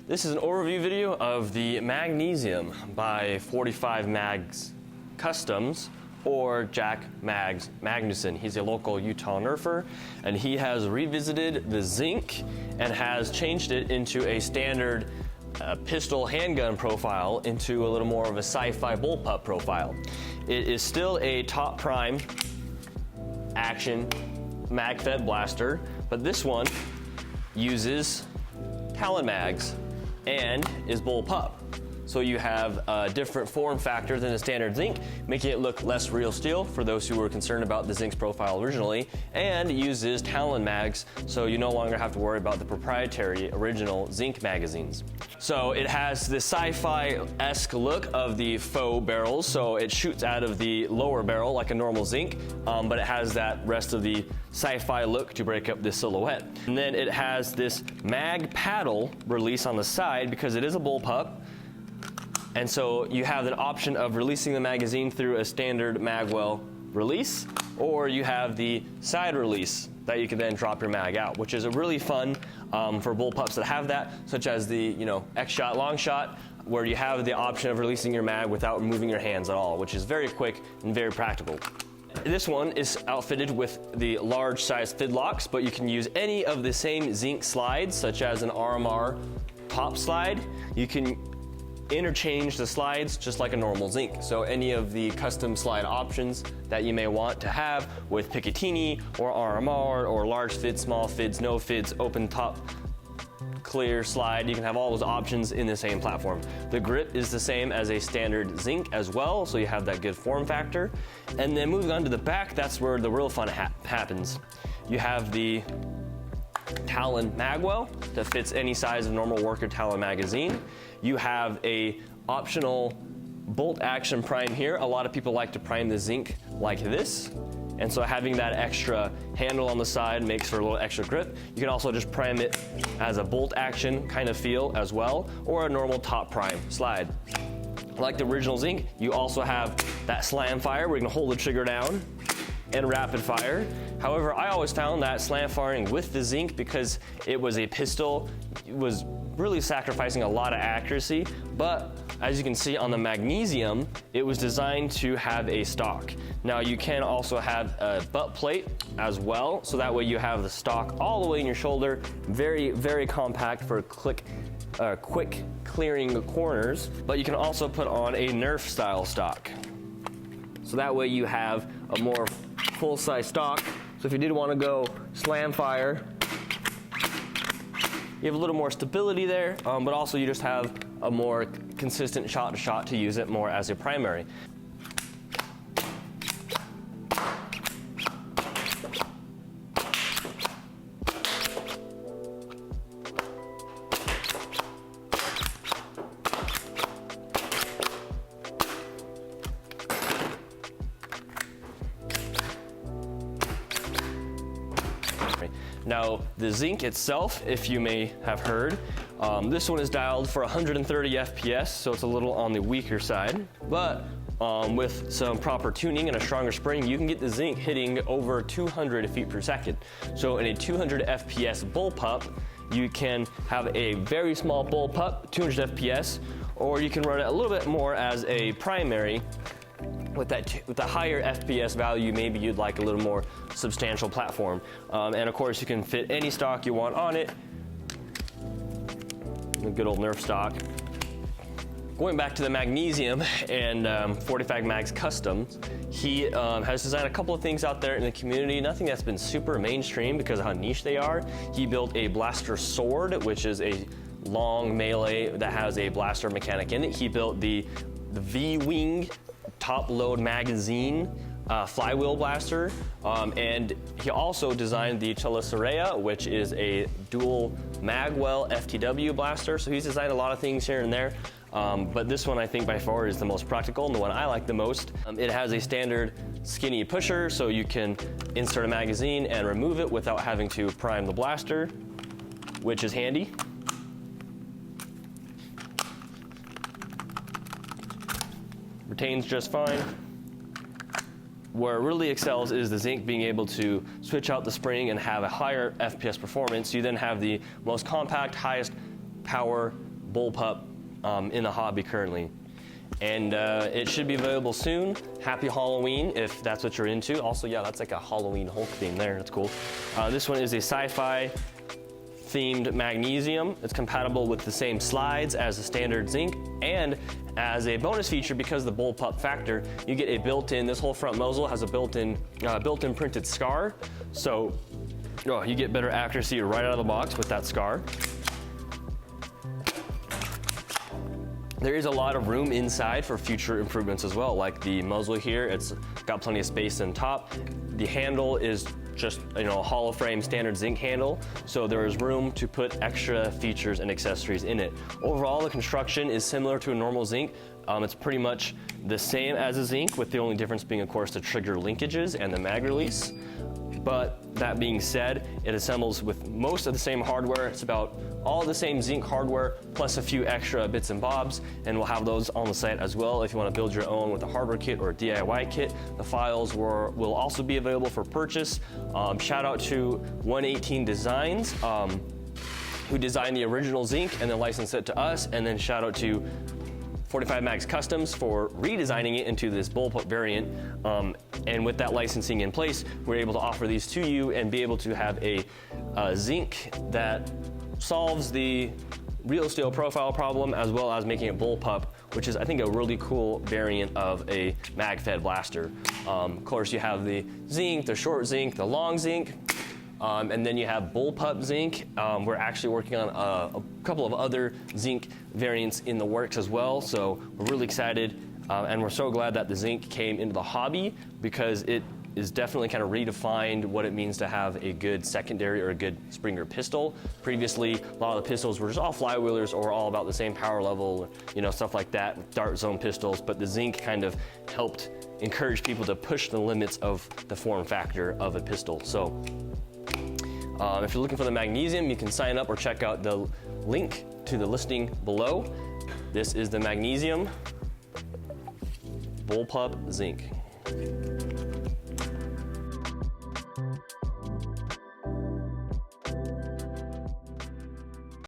This is an overview video of the Magnesium by 45 Mags Customs, or Jack Magnuson. He's a local Utah nerfer, and he has revisited the Zinc and has changed it into a standard pistol handgun profile into a little more of a sci-fi bullpup profile. It is still a top prime action mag-fed blaster, but this one uses Talon mags and is bullpup. So you have a different form factor than the standard Zinc, making it look less real steel for those who were concerned about the Zinc's profile originally, and uses Talon mags, so you no longer have to worry about the proprietary original Zinc magazines. So it has the sci-fi-esque look of the faux barrels, so it shoots out of the lower barrel like a normal Zinc, but it has that rest of the sci-fi look to break up this silhouette. And then it has this mag paddle release on the side because it is a bullpup. And so you have an option of releasing the magazine through a standard magwell release, or you have the side release that you can then drop your mag out, which is a really fun for bullpups that have that, such as the X-Shot, long shot, where you have the option of releasing your mag without moving your hands at all, which is very quick and very practical. This one is outfitted with the large size fid locks, but you can use any of the same Zinc slides, such as an RMR top slide. You can interchange the slides just like a normal Zinc. So any of the custom slide options that you may want to have with Picatinny or RMR or large fids, small fids, no fids, open top, clear slide, you can have all those options in the same platform. The grip is the same as a standard Zinc as well, so you have that good form factor. And then moving on to the back, that's where the real fun happens. You have the Talon magwell that fits any size of normal worker Talon magazine. You have a optional bolt action prime here. A lot of people like to prime the Zinc like this, and so having that extra handle on the side makes for a little extra grip. You can also just prime it as a bolt action kind of feel as well, or a normal top prime slide. Like the original Zinc, you also have that slam fire where you can hold the trigger down and rapid fire. However, I always found that slam firing with the Zinc, because it was a pistol, it was really sacrificing a lot of accuracy, but as you can see on the Magnesium, it was designed to have a stock. Now you can also have a butt plate as well, so that way you have the stock all the way in your shoulder, very, very compact for quick clearing corners, but you can also put on a Nerf style stock. So that way you have a more full-size stock. So if you did want to go slam fire, you have a little more stability there, but also you just have a more consistent shot-to-shot to use it more as a primary. Now, the Zinc itself, if you may have heard, this one is dialed for 130 FPS, so it's a little on the weaker side. But with some proper tuning and a stronger spring, you can get the Zinc hitting over 200 feet per second. So in a 200 FPS bullpup, you can have a very small bullpup, 200 FPS, or you can run it a little bit more as a primary. With the higher FPS value, maybe you'd like a little more substantial platform. And of course, you can fit any stock you want on it. A good old Nerf stock. Going back to the Magnesium and 45 Mags Customs, he has designed a couple of things out there in the community, nothing that's been super mainstream because of how niche they are. He built a blaster sword, which is a long melee that has a blaster mechanic in it. He built the V-Wing top load magazine flywheel blaster, and he also designed the Chelisaria, which is a dual magwell FTW blaster. So he's designed a lot of things here and there, but this one I think by far is the most practical and the one I like the most. It has a standard skinny pusher, so you can insert a magazine and remove it without having to prime the blaster, which is handy. Retains just fine. Where it really excels is the Zinc being able to switch out the spring and have a higher FPS performance. You then have the most compact, highest power Bullpup in the hobby currently. And it should be available soon. Happy Halloween if that's what you're into. Also, yeah, that's like a Halloween Hulk theme there. That's cool. This one is a sci-fi themed magnesium. It's compatible with the same slides as the standard Zinc, and as a bonus feature, because of the Bullpup factor, you get a built-in, this whole front muzzle has a built-in printed scar, so you get better accuracy right out of the box with that scar. There is a lot of room inside for future improvements as well, like the muzzle here, it's got plenty of space in top. The handle is just a hollow frame standard Zinc handle, so there is room to put extra features and accessories in it. Overall, the construction is similar to a normal Zinc. It's pretty much the same as a Zinc, with the only difference being, of course, the trigger linkages and the mag release. But that being said, it assembles with most of the same hardware. It's about all the same Zinc hardware, plus a few extra bits and bobs, and we'll have those on the site as well if you want to build your own with a hardware kit or a DIY kit. The files will also be available for purchase. Shout out to 118 Designs, who designed the original Zinc and then licensed it to us, and then shout out to 45 Mags Customs for redesigning it into this Bullpup variant. And with that licensing in place, we're able to offer these to you and be able to have a Zinc that solves the real steel profile problem, as well as making it Bullpup, which is, I think, a really cool variant of a mag-fed blaster. Of course, you have the Zinc, the short Zinc, the long Zinc, and then you have Bullpup Zinc. We're actually working on a couple of other Zinc variants in the works as well, so we're really excited, and we're so glad that the Zinc came into the hobby, because it is definitely kind of redefined what it means to have a good secondary or a good Springer pistol. Previously, a lot of the pistols were just all flywheelers or all about the same power level, stuff like that, dart zone pistols, but the Zinc kind of helped encourage people to push the limits of the form factor of a pistol. So if you're looking for the Magnesium, you can sign up or check out the link to the listing below. This is the Magnesium Bullpup Zinc.